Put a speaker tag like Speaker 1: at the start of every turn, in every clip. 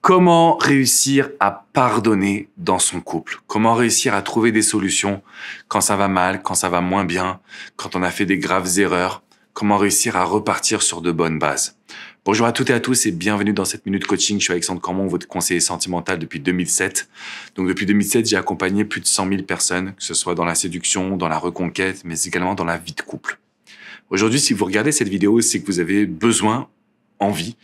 Speaker 1: Comment réussir à pardonner dans son couple? Comment réussir à trouver des solutions quand ça va mal, quand ça va moins bien, quand on a fait des graves erreurs? Comment réussir à repartir sur de bonnes bases? Bonjour à toutes et à tous et bienvenue dans cette Minute Coaching. Je suis Alexandre Cormon, votre conseiller sentimental depuis 2007. Donc depuis 2007, j'ai accompagné plus de 100 000 personnes, que ce soit dans la séduction, dans la reconquête, mais également dans la vie de couple. Aujourd'hui, si vous regardez cette vidéo, c'est que vous avez besoin, envie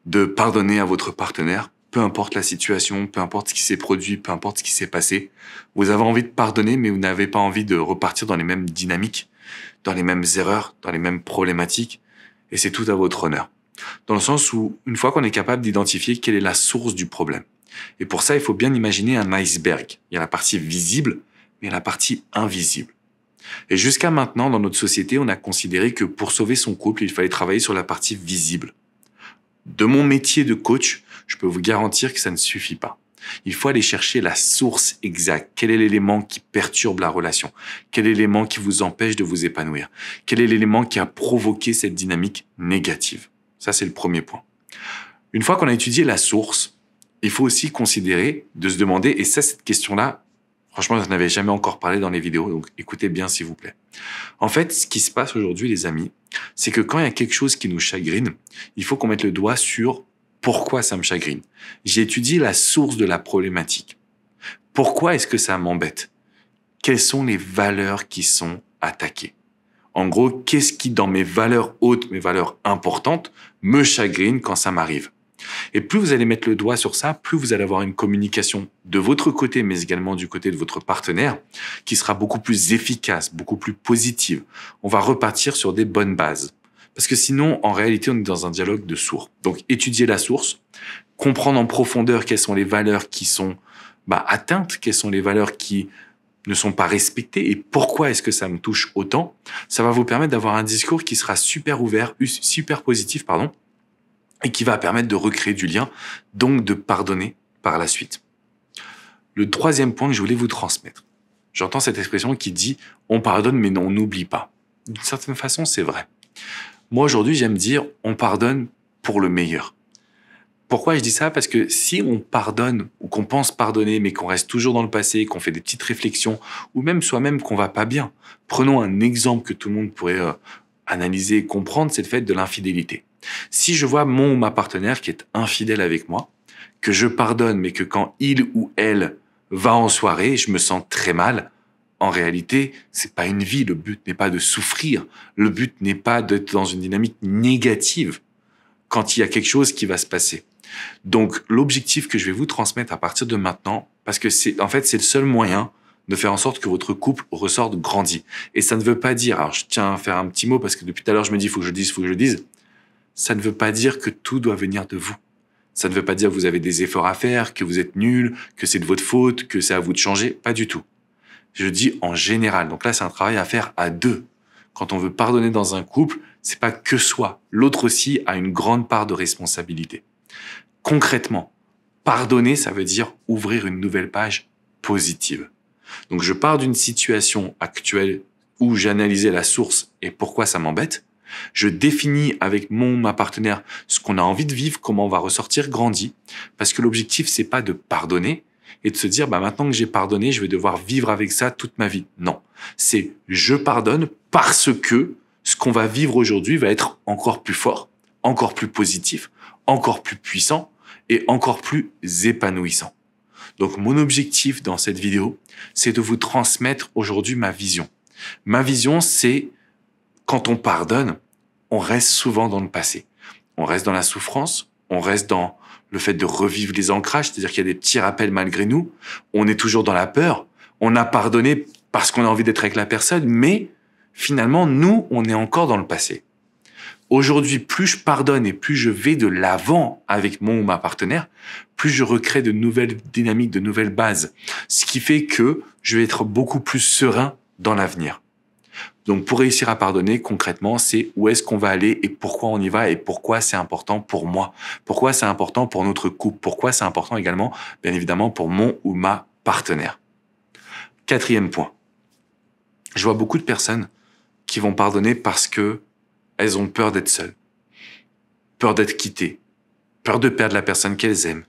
Speaker 1: de pardonner à votre partenaire. Peu importe la situation, peu importe ce qui s'est produit, peu importe ce qui s'est passé, vous avez envie de pardonner, mais vous n'avez pas envie de repartir dans les mêmes dynamiques, dans les mêmes erreurs, dans les mêmes problématiques, et c'est tout à votre honneur. Dans le sens où, une fois qu'on est capable d'identifier quelle est la source du problème, et pour ça, il faut bien imaginer un iceberg. Il y a la partie visible, mais il y a la partie invisible. Et jusqu'à maintenant, dans notre société, on a considéré que pour sauver son couple, il fallait travailler sur la partie visible. De mon métier de coach, je peux vous garantir que ça ne suffit pas. Il faut aller chercher la source exacte. Quel est l'élément qui perturbe la relation? Quel est l'élément qui vous empêche de vous épanouir? Quel est l'élément qui a provoqué cette dynamique négative? Ça, c'est le premier point. Une fois qu'on a étudié la source, il faut aussi considérer de se demander, et ça, cette question-là, franchement, je n'avais jamais encore parlé dans les vidéos, donc écoutez bien s'il vous plaît. En fait, ce qui se passe aujourd'hui, les amis, c'est que quand il y a quelque chose qui nous chagrine, il faut qu'on mette le doigt sur pourquoi ça me chagrine. J'ai étudié la source de la problématique. Pourquoi est-ce que ça m'embête? Quelles sont les valeurs qui sont attaquées? En gros, qu'est-ce qui, dans mes valeurs hautes, mes valeurs importantes, me chagrine quand ça m'arrive? Et plus vous allez mettre le doigt sur ça, plus vous allez avoir une communication de votre côté, mais également du côté de votre partenaire, qui sera beaucoup plus efficace, beaucoup plus positive. On va repartir sur des bonnes bases. Parce que sinon, en réalité, on est dans un dialogue de sourds. Donc, étudier la source, comprendre en profondeur quelles sont les valeurs qui sont atteintes, quelles sont les valeurs qui ne sont pas respectées et pourquoi est-ce que ça me touche autant, ça va vous permettre d'avoir un discours qui sera super ouvert, super positif, et qui va permettre de recréer du lien, donc de pardonner par la suite. Le troisième point que je voulais vous transmettre. J'entends cette expression qui dit « on pardonne mais on n'oublie pas ». D'une certaine façon, c'est vrai. Moi, aujourd'hui, j'aime dire « on pardonne pour le meilleur ». Pourquoi je dis ça? Parce que si on pardonne ou qu'on pense pardonner mais qu'on reste toujours dans le passé, qu'on fait des petites réflexions ou même soi-même qu'on va pas bien. Prenons un exemple que tout le monde pourrait analyser et comprendre, c'est le fait de l'infidélité. Si je vois mon ou ma partenaire qui est infidèle avec moi, que je pardonne mais que quand il ou elle va en soirée, je me sens très mal, en réalité, c'est pas une vie. Le but n'est pas de souffrir. Le but n'est pas d'être dans une dynamique négative quand il y a quelque chose qui va se passer. Donc, l'objectif que je vais vous transmettre à partir de maintenant, parce que c'est le seul moyen de faire en sorte que votre couple ressorte grandi. Et ça ne veut pas dire, alors je tiens à faire un petit mot parce que depuis tout à l'heure je me dis, il faut que je le dise. Ça ne veut pas dire que tout doit venir de vous. Ça ne veut pas dire que vous avez des efforts à faire, que vous êtes nul, que c'est de votre faute, que c'est à vous de changer. Pas du tout. Je dis en général. Donc là, c'est un travail à faire à deux. Quand on veut pardonner dans un couple, c'est pas que soi. L'autre aussi a une grande part de responsabilité. Concrètement, pardonner, ça veut dire ouvrir une nouvelle page positive. Donc je pars d'une situation actuelle où j'analysais la source et pourquoi ça m'embête. Je définis avec ma partenaire ce qu'on a envie de vivre, comment on va ressortir grandi. Parce que l'objectif, c'est pas de pardonner et de se dire, maintenant que j'ai pardonné, je vais devoir vivre avec ça toute ma vie. Non. C'est je pardonne parce que ce qu'on va vivre aujourd'hui va être encore plus fort, encore plus positif, encore plus puissant et encore plus épanouissant. Donc, mon objectif dans cette vidéo, c'est de vous transmettre aujourd'hui ma vision. Ma vision, c'est quand on pardonne, on reste souvent dans le passé. On reste dans la souffrance, on reste dans le fait de revivre les ancrages, c'est-à-dire qu'il y a des petits rappels malgré nous. On est toujours dans la peur. On a pardonné parce qu'on a envie d'être avec la personne, mais finalement, nous, on est encore dans le passé. Aujourd'hui, plus je pardonne et plus je vais de l'avant avec mon ou ma partenaire, plus je recrée de nouvelles dynamiques, de nouvelles bases. Ce qui fait que je vais être beaucoup plus serein dans l'avenir. Donc, pour réussir à pardonner, concrètement, c'est où est-ce qu'on va aller et pourquoi on y va et pourquoi c'est important pour moi. Pourquoi c'est important pour notre couple. Pourquoi c'est important également, bien évidemment, pour mon ou ma partenaire. Quatrième point. Je vois beaucoup de personnes qui vont pardonner parce que elles ont peur d'être seules, peur d'être quittées, peur de perdre la personne qu'elles aiment,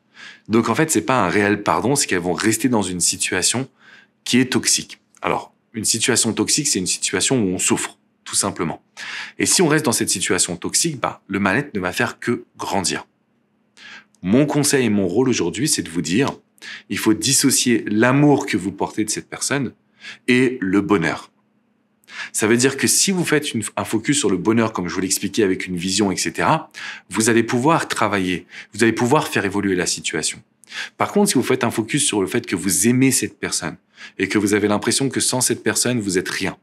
Speaker 1: Donc en fait, c'est pas un réel pardon, c'est qu'elles vont rester dans une situation qui est toxique. Alors, une situation toxique, c'est une situation où on souffre, tout simplement. Et si on reste dans cette situation toxique, le mal-être ne va faire que grandir. Mon conseil et mon rôle aujourd'hui, c'est de vous dire, il faut dissocier l'amour que vous portez de cette personne et le bonheur. Ça veut dire que si vous faites un focus sur le bonheur, comme je vous l'expliquais avec une vision, etc., vous allez pouvoir travailler, vous allez pouvoir faire évoluer la situation. Par contre, si vous faites un focus sur le fait que vous aimez cette personne et que vous avez l'impression que sans cette personne, vous êtes rien,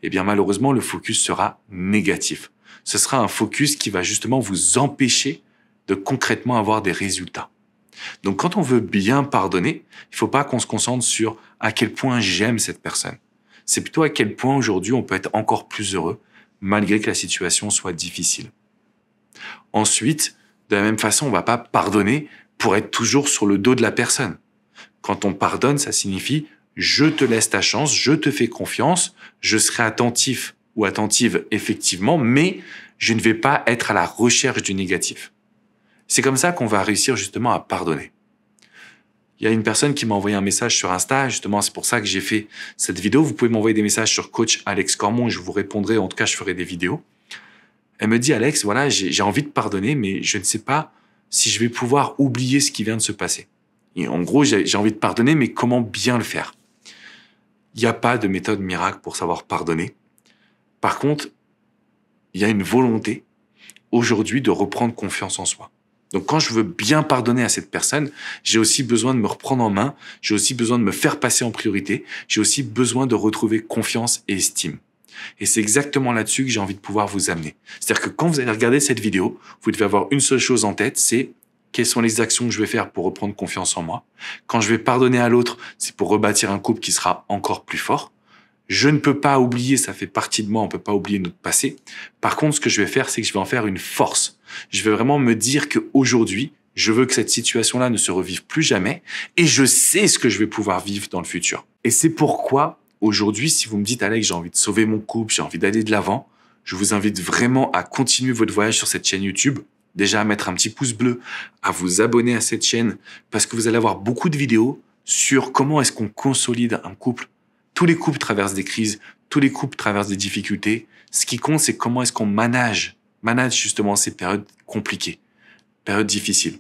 Speaker 1: eh bien malheureusement, le focus sera négatif. Ce sera un focus qui va justement vous empêcher de concrètement avoir des résultats. Donc quand on veut bien pardonner, il ne faut pas qu'on se concentre sur à quel point j'aime cette personne. C'est plutôt à quel point aujourd'hui on peut être encore plus heureux malgré que la situation soit difficile. Ensuite, de la même façon, on ne va pas pardonner pour être toujours sur le dos de la personne. Quand on pardonne, ça signifie je te laisse ta chance, je te fais confiance, je serai attentif ou attentive effectivement, mais je ne vais pas être à la recherche du négatif. C'est comme ça qu'on va réussir justement à pardonner. Il y a une personne qui m'a envoyé un message sur Insta, justement c'est pour ça que j'ai fait cette vidéo. Vous pouvez m'envoyer des messages sur coach Alex Cormon et je vous répondrai, en tout cas je ferai des vidéos. Elle me dit Alex, voilà, j'ai envie de pardonner, mais je ne sais pas si je vais pouvoir oublier ce qui vient de se passer. Et en gros, j'ai envie de pardonner, mais comment bien le faire? Il n'y a pas de méthode miracle pour savoir pardonner. Par contre, il y a une volonté aujourd'hui de reprendre confiance en soi. Donc quand je veux bien pardonner à cette personne, j'ai aussi besoin de me reprendre en main, j'ai aussi besoin de me faire passer en priorité, j'ai aussi besoin de retrouver confiance et estime. Et c'est exactement là-dessus que j'ai envie de pouvoir vous amener. C'est-à-dire que quand vous allez regarder cette vidéo, vous devez avoir une seule chose en tête, c'est quelles sont les actions que je vais faire pour reprendre confiance en moi. Quand je vais pardonner à l'autre, c'est pour rebâtir un couple qui sera encore plus fort. Je ne peux pas oublier, ça fait partie de moi, on ne peut pas oublier notre passé. Par contre, ce que je vais faire, c'est que je vais en faire une force. Je vais vraiment me dire qu'aujourd'hui, je veux que cette situation-là ne se revive plus jamais et je sais ce que je vais pouvoir vivre dans le futur. Et c'est pourquoi, aujourd'hui, si vous me dites, Alex, j'ai envie de sauver mon couple, j'ai envie d'aller de l'avant, je vous invite vraiment à continuer votre voyage sur cette chaîne YouTube. Déjà à mettre un petit pouce bleu, à vous abonner à cette chaîne parce que vous allez avoir beaucoup de vidéos sur comment est-ce qu'on consolide un couple. Tous les couples traversent des crises, tous les couples traversent des difficultés. Ce qui compte, c'est comment est-ce qu'on manage justement ces périodes compliquées, périodes difficiles.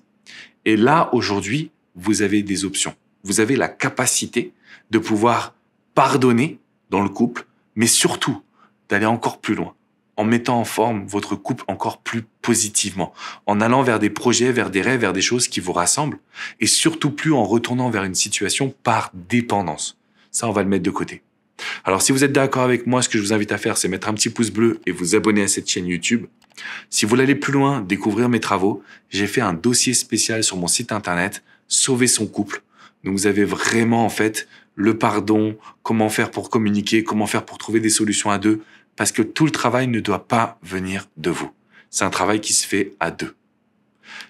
Speaker 1: Et là, aujourd'hui, vous avez des options. Vous avez la capacité de pouvoir pardonner dans le couple, mais surtout d'aller encore plus loin, en mettant en forme votre couple encore plus positivement, en allant vers des projets, vers des rêves, vers des choses qui vous rassemblent, et surtout plus en retournant vers une situation par dépendance. Ça, on va le mettre de côté. Alors, si vous êtes d'accord avec moi, ce que je vous invite à faire, c'est mettre un petit pouce bleu et vous abonner à cette chaîne YouTube. Si vous voulez aller plus loin, découvrir mes travaux, j'ai fait un dossier spécial sur mon site internet, Sauver son couple. Donc, vous avez vraiment, en fait, le pardon, comment faire pour communiquer, comment faire pour trouver des solutions à deux, parce que tout le travail ne doit pas venir de vous. C'est un travail qui se fait à deux.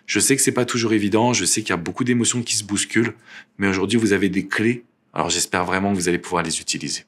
Speaker 1: Je sais que c'est pas toujours évident, je sais qu'il y a beaucoup d'émotions qui se bousculent, mais aujourd'hui, vous avez des clés. Alors, j'espère vraiment que vous allez pouvoir les utiliser.